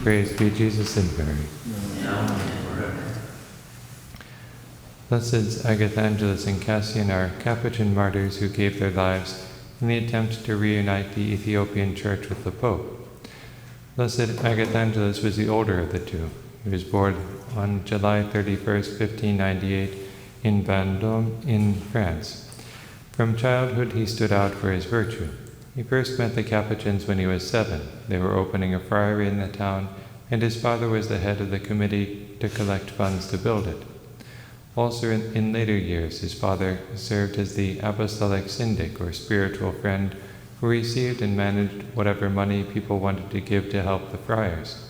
Praise be Jesus and Mary. Now and forever. Blessed Agathangelus and Cassian are Capuchin martyrs who gave their lives in the attempt to reunite the Ethiopian Church with the Pope. Blessed Agathangelus was the older of the two. He was born on July 31st, 1598 in Vendôme in France. From childhood he stood out for his virtue. He first met the Capuchins when he was 7. They were opening a friary in the town, and his father was the head of the committee to collect funds to build it. Also in later years, his father served as the apostolic syndic or spiritual friend who received and managed whatever money people wanted to give to help the friars.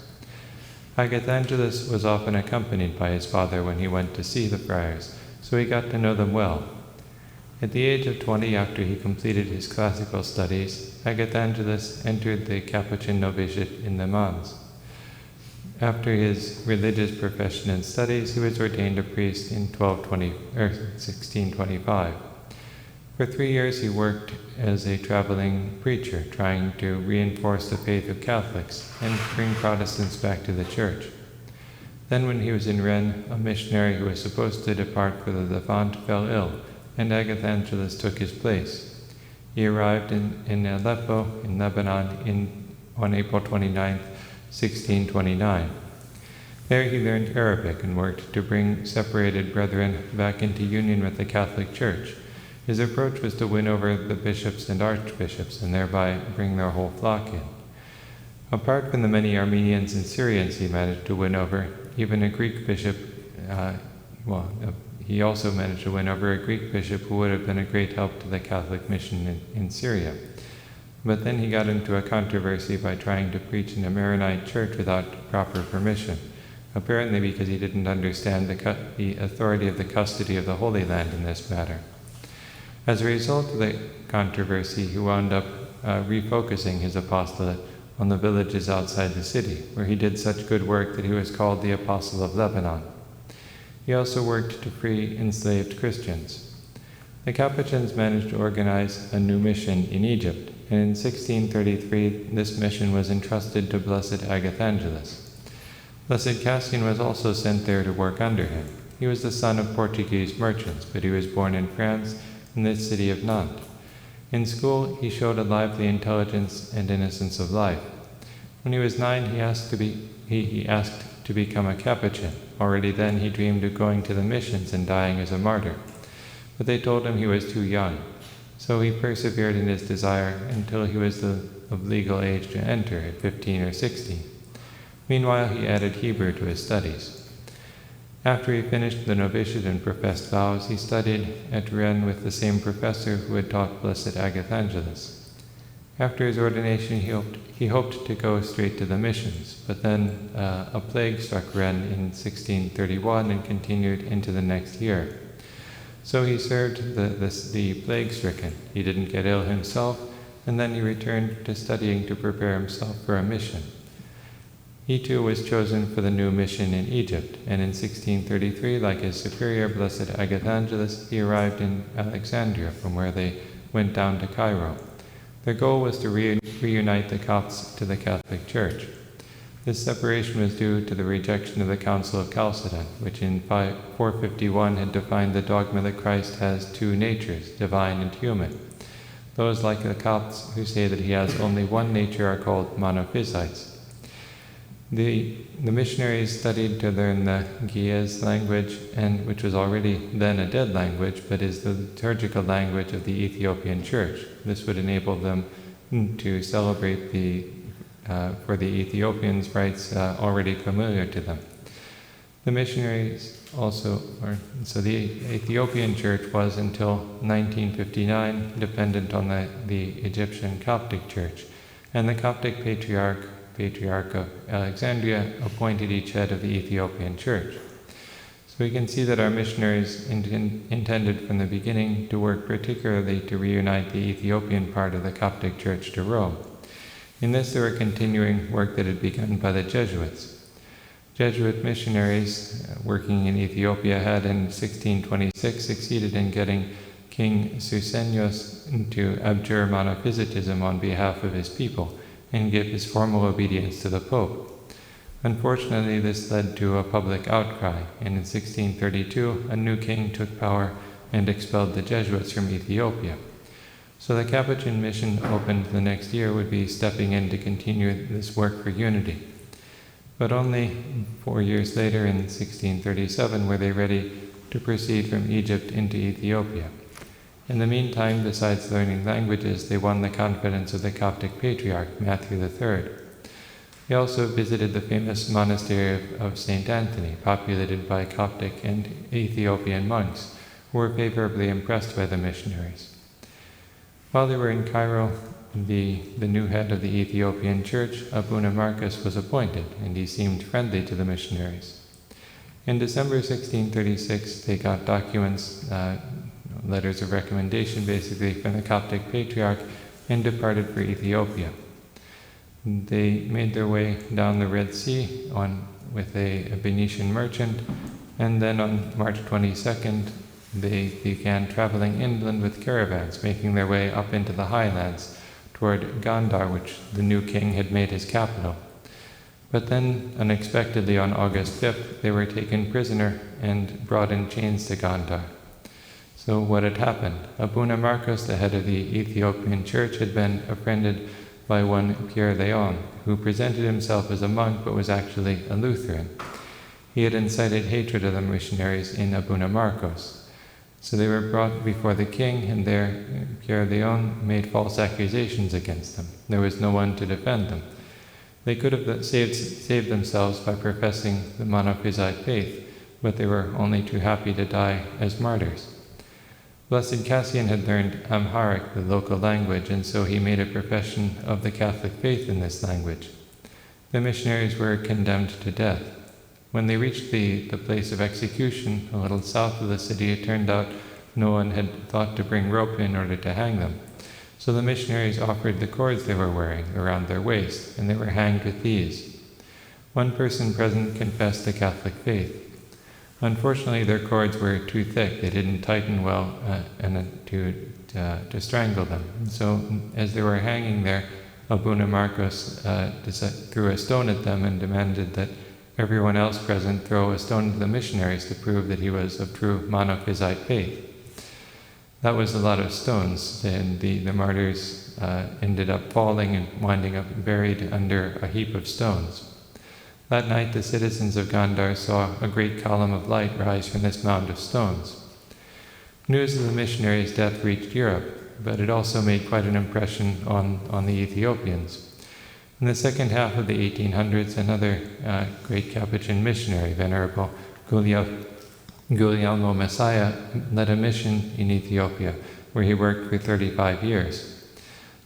Agathangelus was often accompanied by his father when he went to see the friars, so he got to know them well. At the age of 20, after he completed his classical studies, Agathangelus entered the Capuchin novitiate in Nantes. After his religious profession and studies, he was ordained a priest in 1625. For 3 years he worked as a traveling preacher, trying to reinforce the faith of Catholics and bring Protestants back to the Church. Then when he was in Rennes, a missionary who was supposed to depart for the Levant fell ill, and Agathangelus took his place. He arrived in Aleppo, in Lebanon, on April 29, 1629. There he learned Arabic and worked to bring separated brethren back into union with the Catholic Church. His approach was to win over the bishops and archbishops and thereby bring their whole flock in. Apart from the many Armenians and Syrians he managed to win over, even a Greek bishop, he also managed to win over a Greek bishop who would have been a great help to the Catholic mission in Syria. But then he got into a controversy by trying to preach in a Maronite church without proper permission, apparently because he didn't understand the authority of the custody of the Holy Land in this matter. As a result of the controversy, he wound up refocusing his apostolate on the villages outside the city, where he did such good work that he was called the Apostle of Lebanon. He also worked to free enslaved Christians. The Capuchins managed to organize a new mission in Egypt, and in 1633 this mission was entrusted to Blessed Agathangelus. Blessed Cassian was also sent there to work under him. He was the son of Portuguese merchants, but he was born in France in the city of Nantes. In school, he showed a lively intelligence and innocence of life. When he was 9, he asked to become a Capuchin. Already then he dreamed of going to the missions and dying as a martyr. But they told him he was too young. So he persevered in his desire until he was of legal age to enter at 15 or 16. Meanwhile, he added Hebrew to his studies. After he finished the novitiate and professed vows, he studied at Rennes with the same professor who had taught Blessed Agathangelus. After his ordination, he hoped to go straight to the missions, but then a plague struck Rennes in 1631 and continued into the next year. So he served the plague-stricken. He didn't get ill himself, and then he returned to studying to prepare himself for a mission. He too was chosen for the new mission in Egypt, and in 1633, like his superior, Blessed Agathangelus, he arrived in Alexandria, from where they went down to Cairo. Their goal was to reunite the Copts to the Catholic Church. This separation was due to the rejection of the Council of Chalcedon, which in 451 had defined the dogma that Christ has two natures, divine and human. Those like the Copts who say that he has only one nature are called Monophysites. The missionaries studied to learn the Ge'ez language, which was already then a dead language, but is the liturgical language of the Ethiopian Church. This would enable them to celebrate for the Ethiopians rites already familiar to them. The missionaries so the Ethiopian Church was until 1959 dependent on the Egyptian Coptic Church, and the Coptic Patriarch of Alexandria appointed each head of the Ethiopian Church. So we can see that our missionaries intended from the beginning to work particularly to reunite the Ethiopian part of the Coptic Church to Rome. In this they were continuing work that had begun by the Jesuits. Jesuit missionaries working in Ethiopia had in 1626 succeeded in getting King Susenyos to abjure Monophysitism on behalf of his people and give his formal obedience to the Pope. Unfortunately, this led to a public outcry, and in 1632 a new king took power and expelled the Jesuits from Ethiopia. So the Capuchin mission opened the next year would be stepping in to continue this work for unity. But only 4 years later, in 1637, were they ready to proceed from Egypt into Ethiopia. In the meantime, besides learning languages, they won the confidence of the Coptic Patriarch, Matthew III. They also visited the famous monastery of St. Anthony, populated by Coptic and Ethiopian monks, who were favorably impressed by the missionaries. While they were in Cairo, the new head of the Ethiopian Church, Abuna Marcus, was appointed, and he seemed friendly to the missionaries. In December 1636, they got documents, letters of recommendation basically, from the Coptic Patriarch, and departed for Ethiopia. They made their way down the Red Sea with a Venetian merchant, and then on March 22nd, they began traveling inland with caravans, making their way up into the highlands toward Gondar, which the new king had made his capital. But then, unexpectedly on August 5th, they were taken prisoner and brought in chains to Gondar. So what had happened? Abuna Marcos, the head of the Ethiopian Church, had been befriended by one Pierre Leon, who presented himself as a monk but was actually a Lutheran. He had incited hatred of the missionaries in Abuna Marcos. So they were brought before the king, and there Pierre Leon made false accusations against them. There was no one to defend them. They could have saved themselves by professing the Monophysite faith, but they were only too happy to die as martyrs. Blessed Cassian had learned Amharic, the local language, and so he made a profession of the Catholic faith in this language. The missionaries were condemned to death. When they reached the place of execution, a little south of the city, it turned out no one had thought to bring rope in order to hang them. So the missionaries offered the cords they were wearing around their waist, and they were hanged with these. One person present confessed the Catholic faith. Unfortunately, their cords were too thick. They didn't tighten well to strangle them. So as they were hanging there, Abuna Marcos threw a stone at them and demanded that everyone else present throw a stone to the missionaries to prove that he was of true Monophysite faith. That was a lot of stones, and the martyrs ended up falling and winding up buried under a heap of stones. That night the citizens of Gondar saw a great column of light rise from this mound of stones. News of the missionaries' death reached Europe, but it also made quite an impression on the Ethiopians. In the second half of the 1800s, another great Capuchin missionary, Venerable Guglielmo Messiah, led a mission in Ethiopia, where he worked for 35 years.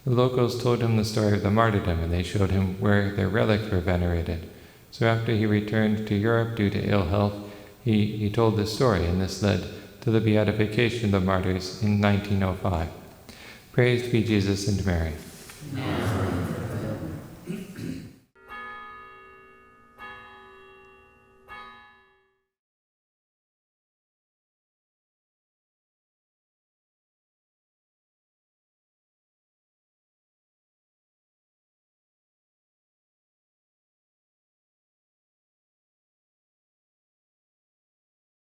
The locals told him the story of the martyrdom, and they showed him where their relics were venerated. So after he returned to Europe due to ill health, he told this story, and this led to the beatification of the martyrs in 1905. Praised be Jesus and Mary. Amen.